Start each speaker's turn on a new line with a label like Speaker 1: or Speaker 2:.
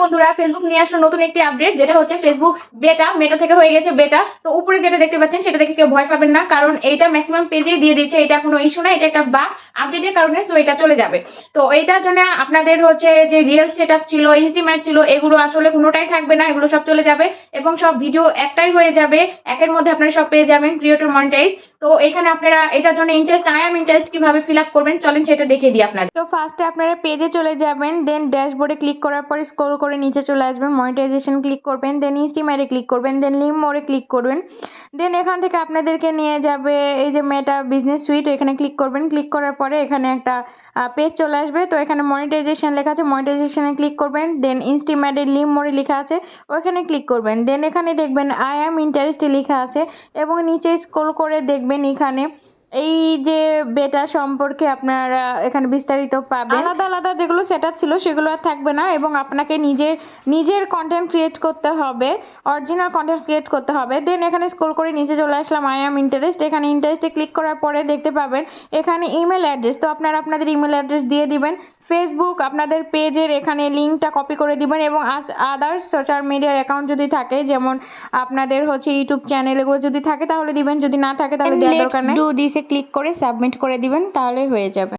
Speaker 1: বন্ধুরা, ফেসবুক নিয়ে আসলো নতুন একটি আপডেট, যেটা হচ্ছে ফেসবুক বেটা, মেটা থেকে হয়ে গেছে বেটা। তো উপরে যেটা দেখতে পাচ্ছেন সেটা দেখে কেউ ভয় পাবেন না, কারণ এইটা ম্যাক্সিমাম পেজে দিয়ে দিয়েছে। এটা কোনো ইস্যু না, এটা একটা বাগ আপডেটের কারণে, সো এটা চলে যাবে। তো এইটার জন্য আপনাদের হচ্ছে যে রিয়েল সেটআপ ছিল, ইনস্টিমেট ছিল, এগুলো আসলে কোনোটাই থাকবে না, এগুলো সব চলে যাবে এবং সব ভিডিও একটাই হয়ে যাবে। একের মধ্যে আপনারা সব পেয়ে যাবেন, ক্রিয়েটর মনিটাইজ। তো এখানে আপনারা এটার জন্য ইন্টারেস্ট, আই এম ইন্টারেস্ট কিভাবে ফিল আপ করবেন চলেন সেটা দেখিয়ে দিই আপনাদের। তো ফার্স্টে আপনারা পেজে চলে যাবেন, দেন ড্যাশবোর্ডে ক্লিক করার পরে স্ক্রল করে নিচে চলে আসবেন, মনিটাইজেশন ক্লিক করবেন, দেন ইনস্টিমেটে ক্লিক করবেন, দেন লিম মোরে ক্লিক করবেন। দেন এখান থেকে আপনাদেরকে নিয়ে যাবে এই যে মেটা বিজনেস সুইট, এখানে ক্লিক করবেন। ক্লিক করার পরে এখানে একটা পেজ চলে আসবে। তো এখানে মনিটাইজেশন লেখা আছে, মনিটাইজেশনে ক্লিক করবেন। দেন ইনস্টিমেটে লিম মোরে লেখা আছে, ওখানে ক্লিক করবেন। দেন এখানে দেখবেন আই অ্যাম ইন্টারেস্টেড লেখা আছে এবং নিচে স্ক্রল করে দেখবেন এখানে এই যে বেটা সম্পর্কে আপনারা এখানে বিস্তারিত পাবেন। আলাদা আলাদা যেগুলো সেটআপ ছিল সেগুলো আর থাকবে না এবং আপনাকে নিজের কন্টেন্ট ক্রিয়েট করতে হবে, অরিজিনাল কন্টেন্ট ক্রিয়েট করতে হবে। দেন এখানে স্ক্রল করে নিচে চলে আসলাম, আই অ্যাম ইন্টারেস্ট। এখানে ইন্টারেস্টে ক্লিক করার পরে দেখতে পাবেন এখানে ইমেল অ্যাড্রেস। তো আপনারা আপনাদের ইমেল অ্যাড্রেস দিয়ে দিবেন। ফেসবুক আপনাদের পেজের এখানে লিঙ্কটা কপি করে দিবেন এবং আদার্স সোশ্যাল মিডিয়ার অ্যাকাউন্ট যদি থাকে, যেমন আপনাদের হচ্ছে ইউটিউব চ্যানেল, এগুলো যদি থাকে তাহলে দিবেন, যদি না থাকে তাহলে দেওয়ার দরকার নেই। ডু দিসে ক্লিক করে সাবমিট করে দিবেন, তাহলে হয়ে যাবে।